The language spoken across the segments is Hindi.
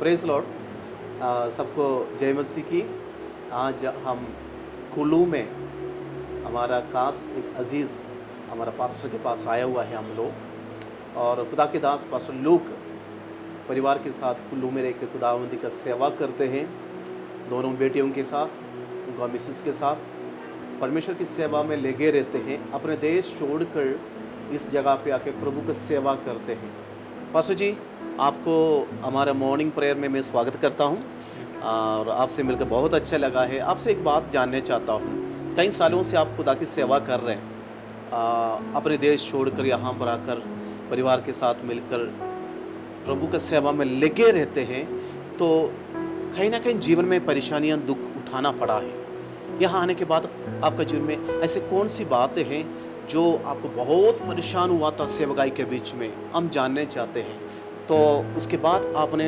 Praise Lord. सबको जय मसीह की। आज हम कुल्लू में हमारा खास एक अजीज़ हमारा पास्टर के पास आया हुआ है हम लोग, और खुदा के दास पास्टर लूक परिवार के साथ कुल्लू में रहकर खुदावंदी का सेवा करते हैं। दोनों बेटियों के साथ, उनका मिसेस के साथ परमेश्वर की सेवा में लगे रहते हैं। अपने देश छोड़कर इस जगह पे आके प्रभु की सेवा करते हैं। पास्टर जी, आपको हमारा मॉर्निंग प्रेयर में मैं स्वागत करता हूं, और आपसे मिलकर बहुत अच्छा लगा है। आपसे एक बात जानना चाहता हूं, कई सालों से आप खुदा की सेवा कर रहे हैं, अपने देश छोड़कर यहाँ पर आकर परिवार के साथ मिलकर प्रभु की सेवा में लगे रहते हैं, तो कहीं ना कहीं जीवन में परेशानियाँ, दुख उठाना पड़ा है। यहाँ आने के बाद आपका जीवन में ऐसे कौन सी बातें हैं जो आपको बहुत परेशान हुआ था सेवकाई के बीच में, हम जानने चाहते हैं। तो उसके बाद आपने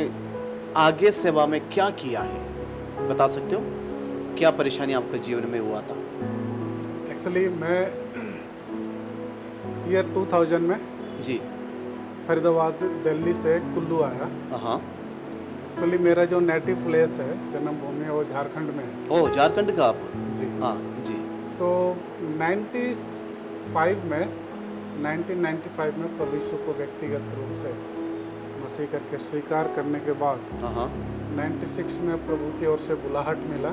आगे सेवा में क्या किया है, बता सकते हो? क्या परेशानी आपके जीवन में हुआ था? एक्चुअली मैं ईयर 2000 में जी। फरीदाबाद दिल्ली से कुल्लू आया। हाँ। एक्चुअली मेरा जो नेटिव प्लेस है, जन्मभूमि, वो झारखंड में है। ओह, झारखंड का आप? जी हाँ जी। सो 1995 में प्रभु यीशु को व्यक्तिगत रूप से मसीह करके स्वीकार करने के बाद हाँ। 96 में प्रभु की ओर से बुलाहट मिला।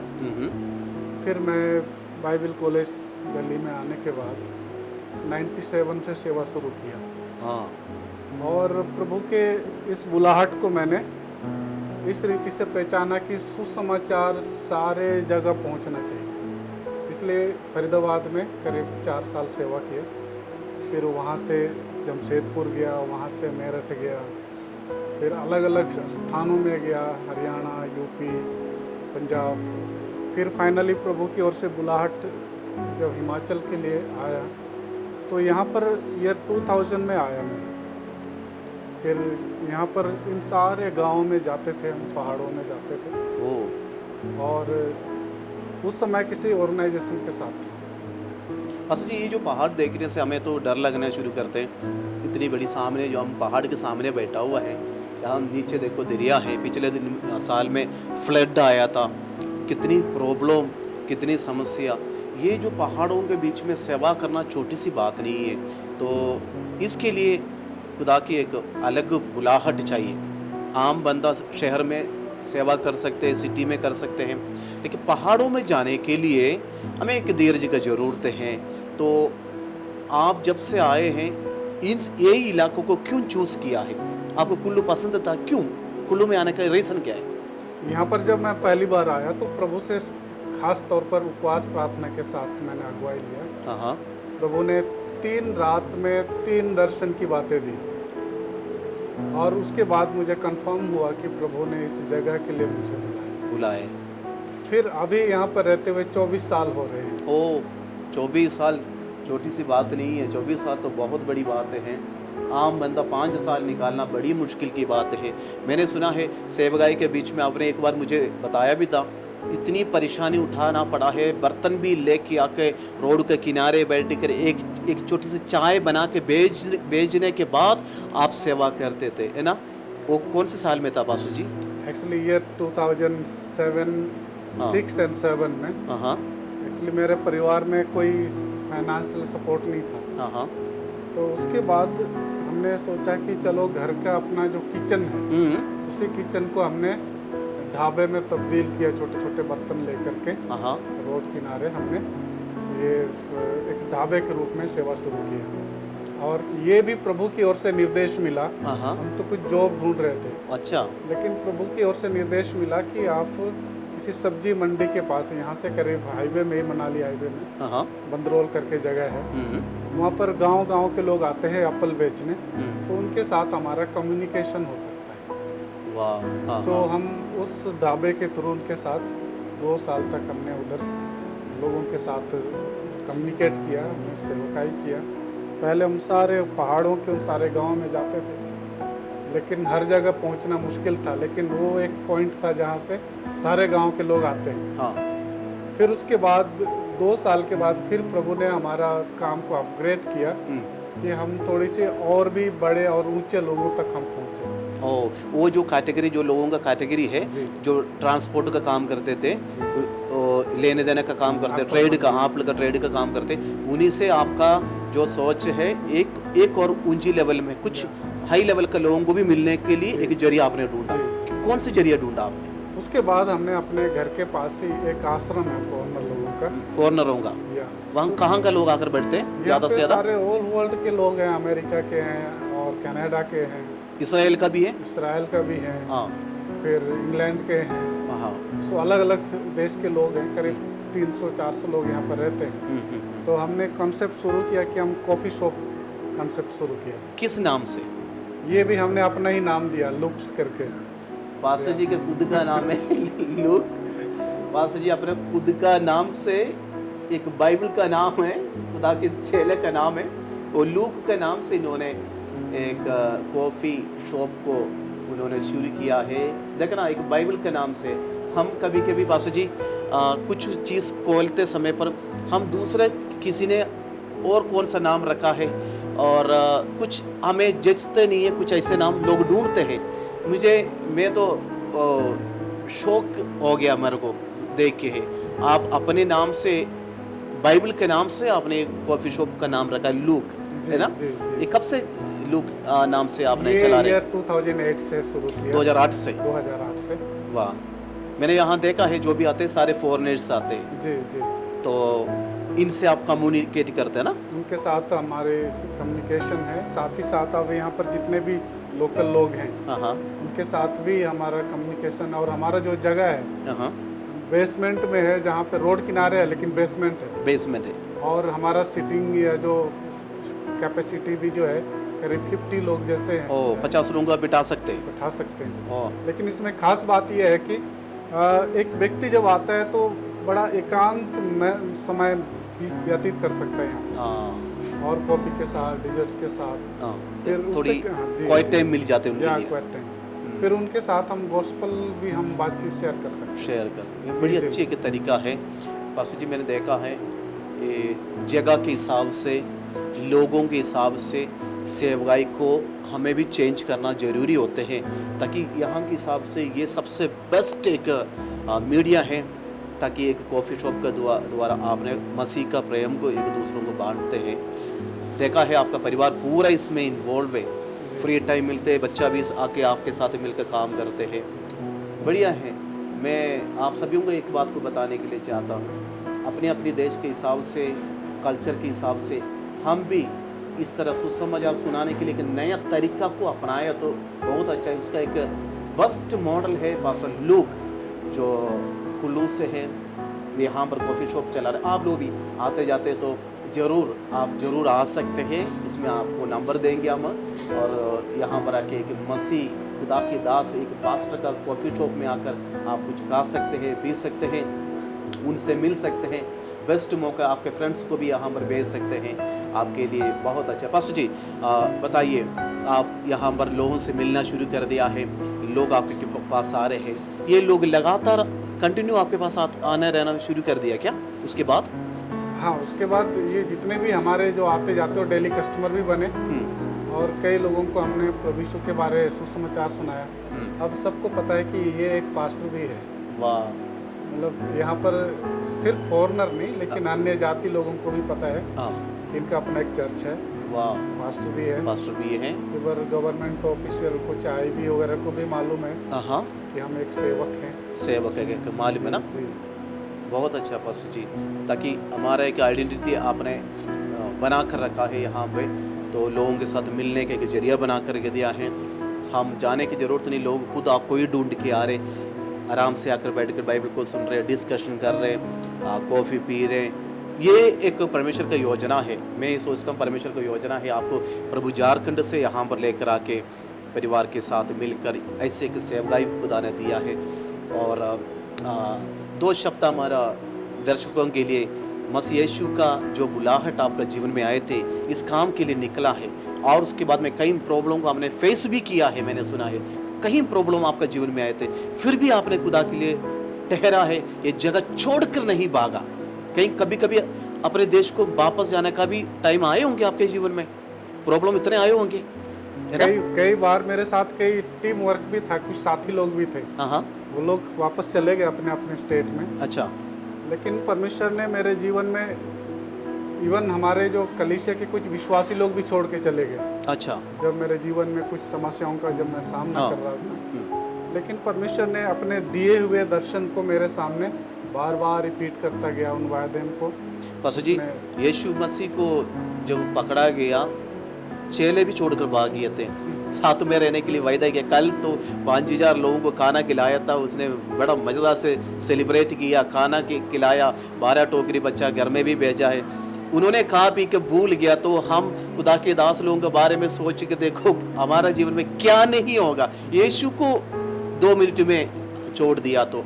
फिर मैं बाइबल कॉलेज दिल्ली में आने के बाद 97 से सेवा शुरू किया। हाँ। और प्रभु के इस बुलाहट को मैंने इस रीति से पहचाना कि सुसमाचार सारे जगह पहुंचना चाहिए। इसलिए फरीदाबाद में करीब 4 साल सेवा किया। फिर वहाँ से जमशेदपुर गया, वहाँ से मेरठ गया, फिर अलग अलग स्थानों में गया, हरियाणा, यूपी, पंजाब। फिर फाइनली प्रभु की ओर से बुलाहट जब हिमाचल के लिए आया, तो यहाँ पर ईयर 2000 में आया मैं। फिर यहाँ पर इन सारे गांवों में जाते थे, हम पहाड़ों में जाते थे। ओह। और उस समय किसी ऑर्गेनाइजेशन के साथ। असल ये जो पहाड़ देखने से हमें तो डर लगना शुरू करते हैं। इतनी बड़ी सामने जो हम पहाड़ के सामने बैठा हुआ है, यहाँ नीचे देखो दरिया है। पिछले साल में फ्लड आया था, कितनी प्रॉब्लम, कितनी समस्या। ये जो पहाड़ों के बीच में सेवा करना छोटी सी बात नहीं है। तो इसके लिए खुदा की एक अलग बुलाहट चाहिए। आम बंदा शहर में सेवा कर सकते हैं, सिटी में कर सकते हैं, लेकिन पहाड़ों में जाने के लिए हमें एक धीरज की ज़रूरत है। तो आप जब से आए हैं, ये इलाकों को क्यों चूज़ किया है? आपको कुल्लू पसंद था, क्यों कुल्लू में आने का रीज़न क्या है? यहाँ पर जब मैं पहली बार आया तो प्रभु से खास तौर पर उपवास प्रार्थना के साथ मैंने अगुवाई लिया। हाँ। प्रभु ने 3 रात में 3 दर्शन की बातें दी, और उसके बाद मुझे कंफर्म हुआ कि प्रभु ने इस जगह के लिए मुझे बुलाया। फिर अभी यहाँ पर रहते हुए 24 साल हो रहे हैं। ओह, 24 साल छोटी सी बात नहीं है। 24 साल तो बहुत बड़ी बात है। आम बंदा 5 साल निकालना बड़ी मुश्किल की बात है। मैंने सुना है सेवकाई के बीच में, आपने एक बार मुझे बताया भी था, इतनी परेशानी उठाना पड़ा है। बर्तन भी लेके आके रोड के किनारे बैठ कर एक छोटी सी चाय बना के बेचने के बाद आप सेवा करते थे, है ना? वो कौन से साल में था पास्टर जी? एक्चुअली ईयर 2007, 6 और 7 में। हाँ। एक्चुअली मेरे परिवार में कोई फाइनेंशियल सपोर्ट नहीं था। हाँ। तो उसके बाद हमने सोचा कि चलो घर का अपना जो किचन है, उसी किचन को हमने ढाबे में तब्दील किया। छोटे छोटे बर्तन लेकर के रोड किनारे हमने ये एक ढाबे के रूप में सेवा शुरू किया। और ये भी प्रभु की ओर से निर्देश मिला। हम तो कुछ जॉब ढूंढ रहे थे। अच्छा। लेकिन प्रभु की ओर से निर्देश मिला कि आप किसी सब्जी मंडी के पास, यहाँ से करीब हाईवे में, मनाली हाईवे में बंदरोल करके जगह है, वहाँ पर गांव के लोग आते हैं एप्पल बेचने। तो उनके साथ हमारा कम्युनिकेशन हो सकता है। वाह। सो हम उस ढाबे के थ्रू उनके साथ 2 साल तक हमने उधर लोगों के साथ कम्युनिकेट किया, सेवकाई किया। पहले हम सारे पहाड़ों के उन सारे गाँव में जाते थे, लेकिन हर जगह पहुंचना मुश्किल था। लेकिन वो एक पॉइंट था जहाँ से सारे गांव के लोग आते हैं। फिर उसके बाद 2 साल के बाद फिर प्रभु ने हमारा काम को अपग्रेड किया। कि हम थोड़ी सी और भी बड़े और ऊंचे लोगों तक हम पहुंचे। ओ, वो जो कैटेगरी, जो लोगों का कैटेगरी है, जी। जो ट्रांसपोर्ट का काम करते थे, लेने देने का काम करते, आपका ट्रेड का, काम। आप लोग का ट्रेड का काम करते, उन्हीं से आपका जो सोच है एक और ऊंची लेवल में, कुछ हाई लेवल के लोगों को भी मिलने के लिए एक जरिया आपने ढूंढा। जी। कौन सी जरिया ढूंढा आपने? उसके बाद हमने अपने घर के पास ही एक आश्रम है फॉरेनर लोगों का, फॉरनरों का, या वहाँ कहाँ का लोग आकर बैठते हैं यहाँ ज़्यादा पे से ज़्यादा? सारे ऑल वर्ल्ड के लोग हैं, अमेरिका के हैं और कनाडा के हैं, इसराइल का भी है? इसराइल का भी है, हाँ फिर इंग्लैंड के हैं। हाँ। सो अलग अलग देश के लोग हैं, करीब 300-400 लोग यहाँ पर रहते हैं। तो हमने कॉन्सेप्ट शुरू किया कि हम कॉफ़ी शॉप कॉन्सेप्ट शुरू किया। किस नाम से? ये भी हमने अपना ही नाम दिया, लुक्स करके। पास्टर जी का खुद का नाम है लूक। पास्टर जी अपने खुद का नाम से, एक बाइबल का नाम है, खुदा के चेले का नाम है, और लूक का नाम से इन्होंने एक कॉफ़ी शॉप को उन्होंने शुरू किया है। देखना, एक बाइबल के नाम से हम कभी कभी पास्टर जी कुछ चीज़ खोलते समय पर हम दूसरे किसी ने और कौन सा नाम रखा है, और कुछ हमें जचते नहीं है, कुछ ऐसे नाम लोग ढूंढते हैं। मैं तो शौक हो गया मेरे को देख के है, आप अपने नाम से, बाइबल के नाम से आपने कॉफ़ी शॉप का नाम रखा है लूक, है ना? जी, जी। ये कब से लूक नाम से आपने ये चला रहे? ईयर 2008 से शुरू किया। 2008 से? 2008 से। वाह, मैंने यहाँ देखा है जो भी आते हैं सारे फॉरेनर्स आते हैं, जी जी। तो इनसे आप कम्युनिकेट करते हैं ना? उनके साथ हमारे कम्युनिकेशन है, साथ ही साथ अब यहाँ पर जितने भी लोकल लोग हैं हाँ हाँ उनके साथ भी हमारा कम्युनिकेशन। और हमारा जो जगह है हाँ, बेसमेंट में है, जहाँ पे रोड किनारे है लेकिन बेसमेंट है, बेसमेंट है। और हमारा सीटिंग या जो कैपेसिटी भी जो है करीब 50 लोग जैसे हैं, ओ, 50 लोगों का बिठा सकते हैं। बैठा सकते हैं। ओ, लेकिन इसमें खास बात यह है कि एक व्यक्ति जब आता है तो बड़ा एकांत में समय व्यतीत कर सकता है यहाँ, हाँ और कॉफी के साथ, डिजर्ट के साथ, हाँ, फिर उससे थोड़ी हाँ, जी, क्वाइट टाइम मिल जाते हैं या उनके लिए, क्वाइट टाइम। फिर उनके साथ हम गॉस्पल भी हम बातचीत शेयर कर सकते हैं। शेयर कर। ये बड़ी जी, अच्छी एक तरीका है पास्टर जी। मैंने देखा है ये जगह के हिसाब से, लोगों के हिसाब से सेवकाई को हमें भी चेंज करना ज़रूरी होते हैं, ताकि यहाँ के हिसाब से ये सबसे बेस्ट एक मीडिया है, ताकि एक कॉफ़ी शॉप का द्वारा आपने मसीह का प्रेम को एक दूसरों को बांटते हैं। देखा है आपका परिवार पूरा इसमें इन्वॉल्व है, फ्री टाइम मिलते हैं, बच्चा भी आके आपके साथ मिलकर काम करते हैं, बढ़िया है। मैं आप सभी को एक बात को बताने के लिए चाहता हूँ, अपने अपने देश के हिसाब से, कल्चर के हिसाब से हम भी इस तरह सुसमाचार सुनाने के लिए एक नया तरीका को अपनाया तो बहुत अच्छा है। उसका एक बेस्ट मॉडल है पास्टर लूक, जो कुल्लू से है, यहाँ पर कॉफ़ी शॉप चला रहे। आप लोग भी आते जाते तो आप ज़रूर आ सकते हैं, इसमें आपको नंबर देंगे हम, और यहाँ पर आके एक मसीह खुदा के दास, एक पास्टर का कॉफ़ी शॉप में आकर आप कुछ खा सकते हैं, पी सकते हैं, उनसे मिल सकते हैं। बेस्ट मौका, आपके फ्रेंड्स को भी यहाँ पर भेज सकते हैं, आपके लिए बहुत अच्छा। पास्टर जी बताइए, आप यहाँ पर लोगों से मिलना शुरू कर दिया है, लोग आपके पास आ रहे हैं, ये लोग लगातार कंटिन्यू आपके पास आना रहना शुरू कर दिया क्या उसके बाद? हाँ, उसके बाद ये जितने भी हमारे जो आते जाते हो डेली कस्टमर भी बने, और कई लोगों को हमने प्रभु यीशु के बारे में सुसमाचार सुनाया। अब सबको पता है कि ये एक पास्टर भी है। वाह, मतलब यहाँ पर सिर्फ फॉरेनर नहीं, लेकिन अन्य जाति लोगों को भी पता है हाँ, कि इनका अपना एक चर्च है, वाह, पास्टर भी है, पास्टर भी हैं। इधर गवर्नमेंट ऑफिशियल कुछ IB वगैरह को भी मालूम है हाँ, कि हम एक सेवक हैं। सेवक है, मालूम है ना? जी, बहुत अच्छा पास्टर जी, ताकि हमारा एक आइडेंटिटी आपने बना कर रखा है यहाँ पे, तो लोगों के साथ मिलने का एक जरिया बना कर के दिया है। हम जाने की ज़रूरत नहीं, लोग खुद आपको ही ढूंढ के आ रहे, आराम से आकर बैठ कर बाइबल को सुन रहे, डिस्कशन कर रहे, कॉफ़ी पी रहे। ये एक परमेश्वर का योजना है। मैं ये सोचता हूँ परमेश्वर का योजना है आपको प्रभु झारखंड से यहाँ पर लेकर आके परिवार के साथ मिलकर ऐसे एक सेवकाई खुदा ने दिया है। और 2 शब्द हमारा दर्शकों के लिए, मसीह यीशु का जो बुलाहट आपका जीवन में आए थे, इस काम के लिए निकला है, और उसके बाद में कई प्रॉब्लम को हमने फेस भी किया है। मैंने सुना है कई प्रॉब्लम आपका जीवन में आए थे, फिर भी आपने खुदा के लिए ठहरा है, ये जगह छोड़कर नहीं भागा। कहीं कभी कभी अपने देश को वापस जाने का भी टाइम आए होंगे आपके जीवन में? प्रॉब्लम इतने आए होंगे, है ना? कई बार मेरे साथ कई टीम वर्क भी था, कुछ साथी लोग भी थे, हाँ हाँ, वो लोग वापस चले गए अपने अपने स्टेट में। अच्छा, लेकिन परमेश्वर ने मेरे जीवन में इवन हमारे जो कलीसिया के कुछ विश्वासी लोग भी छोड़ के चले गए, अच्छा, जब मेरे जीवन में कुछ समस्याओं का जब मैं सामना हाँ, कर रहा था। लेकिन परमेश्वर ने अपने दिए हुए दर्शन को मेरे सामने बार बार रिपीट करता गया, उन वायदे को। पास्टर जी, यीशु मसीह को जब पकड़ा गया, चेले भी छोड़कर भाग गए थे, साथ में रहने के लिए वायदा किया। कल तो 5000 लोगों को खाना खिलाया था, उसने बड़ा मज़ेदार से सेलिब्रेट किया, खाना खिलाया, 12 टोकरी बच्चा घर में भी भेजा है। उन्होंने खा पी के भूल गया, तो हम खुदा के दास लोगों के बारे में सोच के देखो हमारा जीवन में क्या नहीं होगा। यीशु को 2 मिनट में छोड़ दिया, तो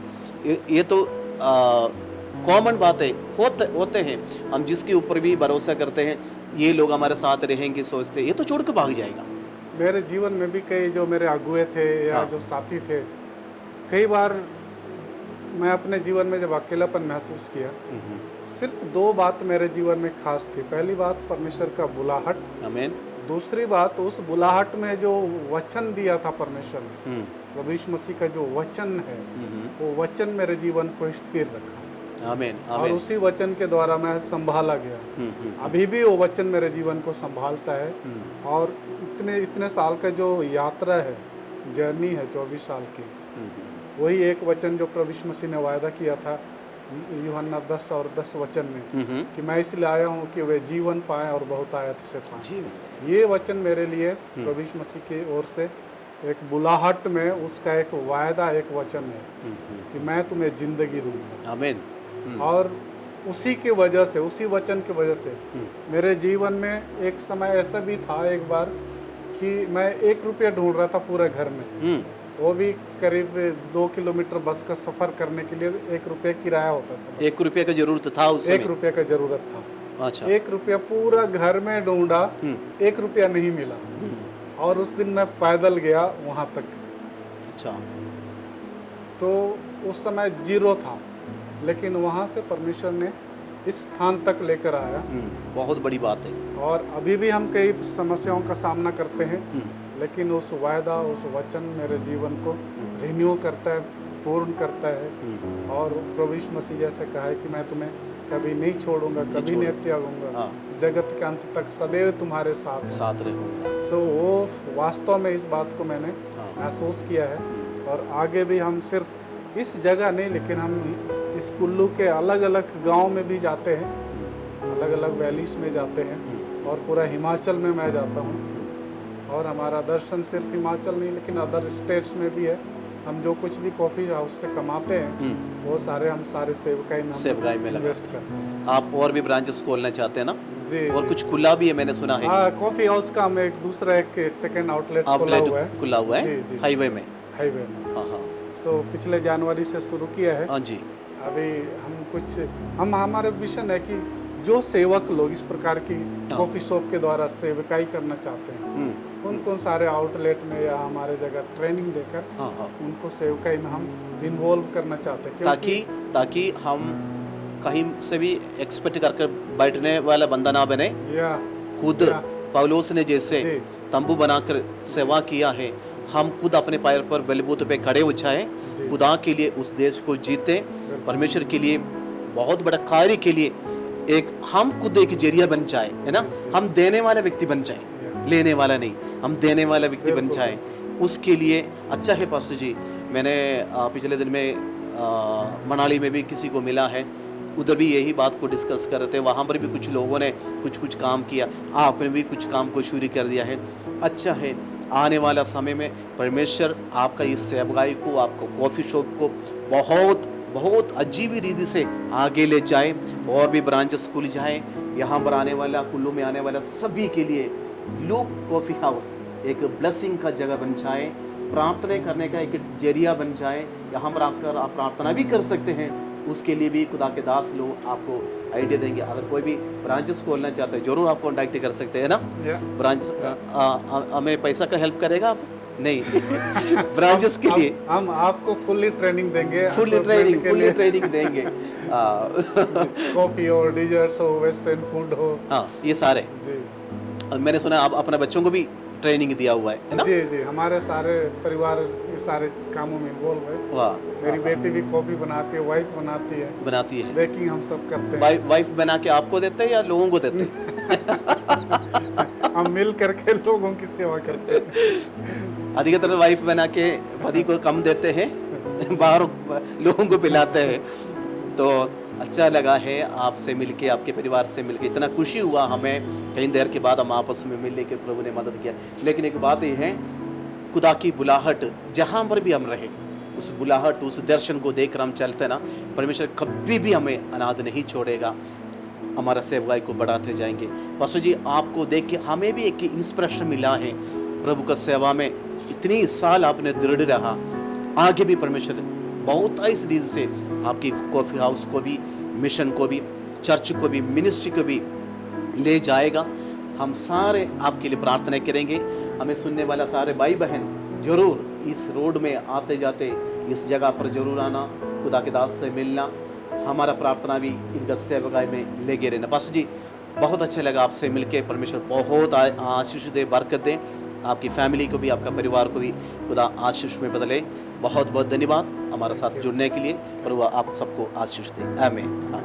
ये तो कॉमन बात है, होते हैं। हम जिसके ऊपर भी भरोसा करते हैं, ये लोग हमारे साथ रहेंगे सोचते हैं, ये तो छोड़ के भाग जाएगा। मेरे जीवन में भी कई जो मेरे अगुए थे या हाँ। जो साथी थे, कई बार मैं अपने जीवन में जब अकेलापन महसूस किया, सिर्फ 2 बात मेरे जीवन में खास थी। पहली बात परमेश्वर का बुलाहट, आमीन। दूसरी बात उस बुलाहट में जो वचन दिया था परमेश्वर ने, प्रभु यीशु मसीह का जो वचन है, वो वचन मेरे जीवन को स्थिर रखा। आमीन, और आमीन। उसी वचन के द्वारा मैं संभाला गया। अभी भी वो वचन मेरे जीवन को संभालता है। और इतने साल का जो यात्रा है, जर्नी है 24 साल की, वही एक वचन जो प्रभु यीशु मसीह ने वायदा किया था यूहन्ना 10 और 10 वचन में, कि मैं इसलिए आया हूँ कि वे जीवन पाएं और बहुतायत से पाएं। ये वचन मेरे लिए प्रभु यीशु मसीह की ओर से एक बुलाहट में उसका एक वायदा, एक वचन है कि मैं तुम्हें जिंदगी दूंगा। आमीन। और उसी की वजह से, उसी वचन की वजह से मेरे जीवन में एक समय ऐसा भी था, एक बार, कि मैं 1 रुपया ढूंढ रहा था पूरे घर में, वो भी करीब 2 किलोमीटर बस का सफर करने के लिए 1 रुपया किराया होता था। 1 रुपये का जरूरत था उस समय? 1 रुपये का जरूरत था। अच्छा। 1 रुपया पूरा घर में ढूंढा, 1 रुपया नहीं मिला। और उस दिन मैं पैदल गया वहाँ तक। अच्छा। तो उस समय 0 था, लेकिन वहाँ से परमेश्वर ने इस स्थान तक लेकर आया। बहुत बड़ी बात है। और अभी भी हम कई समस्याओं का सामना करते हैं, लेकिन उस वायदा, उस वचन मेरे जीवन को रिन्यू करता है, पूर्ण करता है। और प्रभु यीशु मसीह जैसे कहा है कि मैं तुम्हें कभी नहीं छोड़ूंगा, कभी नहीं त्यागूंगा, जगत के अंत तक सदैव तुम्हारे साथ रहूंगा। सो वो वास्तव में इस बात को मैंने महसूस किया है। और आगे भी हम सिर्फ इस जगह नहीं, लेकिन हम इस कुल्लू के अलग अलग गांव में भी जाते हैं, अलग अलग वैलीज में जाते हैं, और पूरा हिमाचल में मैं जाता हूँ। और हमारा दर्शन सिर्फ हिमाचल नहीं, लेकिन अदर स्टेट्स में भी है। हम जो कुछ भी कॉफ़ी हाउस से कमाते हैं, वो हम सारे सेवकाई में लगाते हैं। आप और भी ब्रांचेस खोलना चाहते हैं ना? जी। और कुछ खुला भी है, मैंने सुना है। हाँ, कॉफ़ी हाउस का हम एक दूसरा सेकंड आउटलेट खुला हुआ है। जी। हाईवे में। हाँ। सो पिछले जनवरी से शुरू किया है। हाँ जी। अभी हम हमारे विजन है कि जो सेवक लोग इस प्रकार की कॉफ़ी शॉप के द्वारा सेवकाई करना चाहते हैं, उनको सारे आउटलेट में या हमारे जगह ट्रेनिंग देकर उनको सेवकाई में हम इन्वॉल्व करना चाहते हैं, ताकि हम कहीं से भी एक्सपेक्ट करके बैठने वाला बंदा ना बने। खुद पौलुस ने जैसे तंबू बनाकर सेवा किया है, हम खुद अपने पैर पर बलबूते पे खड़े हो जाएं, खुदा के लिए उस देश को जीते, परमेश्वर के लिए बहुत बड़ा कार्य के लिए हम खुद एक जरिया बन जाए, है ना? हम देने वाला व्यक्ति बन जाए, लेने वाला नहीं, हम देने वाला व्यक्ति बन जाए। उसके लिए अच्छा है पास्टर जी, मैंने पिछले दिन में मनाली में भी किसी को मिला है, उधर भी यही बात को डिस्कस कर रहे थे। वहाँ पर भी कुछ लोगों ने कुछ काम किया, आपने भी कुछ काम को शुरू कर दिया है। अच्छा है, आने वाला समय में परमेश्वर आपका इस सेवकाई को, आपको कॉफ़ी शॉप को बहुत अजीब रीति से आगे ले जाए, और भी ब्रांचेस खुल जाए। यहाँ पर आने वाला, कुल्लू में आने वाला सभी के लिए लूक कॉफ़ी हाउस एक ब्लेसिंग का जगह बन जाए, प्रार्थना करने का एक जरिया बन जाए। यहाँ पर आकर आप प्रार्थना भी कर सकते हैं, उसके लिए भी खुदा के दास लोग आपको आइडिया देंगे। अगर कोई भी ब्रांचेस खोलना चाहते हैं, जरूर आप कॉन्टैक्ट कर सकते हैं ना? ब्रांच हमें पैसा का हेल्प करेगा आप? नहीं। ब्रांचेस के लिए हम आपको फुल्ली ट्रेनिंग देंगे, फुल्ली ट्रेनिंग देंगे। कॉफी हो, डिजर्ट्स हो, वेस्टर्न फूड हो, हाँ, ये सारे। मैंने सुना आप अपने बच्चों को भी ट्रेनिंग दिया हुआ है ना? जी जी, हमारे सारे परिवार इस सारे कामों में इन्वॉल्व है। वाह, मेरी बेटी भी कॉफी बनाती है, वाइफ बनाती है। बेकिंग हम सब करते हैं। वाइफ बना के आपको देते हैं या लोगों को देते हैं? हम मिल करके लोगों की सेवा करते हैं। अधिकतर वाइफ बना के पति को कम देते हैं, बाहर लोगों को पिलाते हैं। तो अच्छा लगा है आपसे मिलके, आपके परिवार से मिलके, इतना खुशी हुआ हमें। कई देर के बाद हम आपस में मिलने के प्रभु ने मदद किया। लेकिन एक बात ये है, खुदा की बुलाहट जहाँ पर भी हम रहे, उस बुलाहट, उस दर्शन को देखकर हम चलते ना, परमेश्वर कभी भी हमें अनाथ नहीं छोड़ेगा, हमारा सेवकाई को बढ़ाते जाएंगे। पास्टर जी, आपको देख के हमें भी एक इंस्पिरेशन मिला है। प्रभु का सेवा में इतनी साल आपने दृढ़ रहा, आगे भी परमेश्वर बहुत इस रीत से आपकी कॉफ़ी हाउस को भी, मिशन को भी, चर्च को भी, मिनिस्ट्री को भी ले जाएगा। हम सारे आपके लिए प्रार्थना करेंगे। हमें सुनने वाला सारे भाई बहन जरूर इस रोड में आते जाते इस जगह पर जरूर आना, खुदा के दास से मिलना। हमारा प्रार्थना भी इनका सेवकाई में लेके रहना। पास्टर जी, बहुत अच्छा लगा आपसे मिलके। परमेश्वर बहुत आशीष दे, बरकत दे, आपकी फैमिली को भी, आपका परिवार को भी खुदा आशीष में बदले। बहुत बहुत धन्यवाद हमारा साथ जुड़ने के लिए। प्रभु आप सबको आशीष दे। आमीन।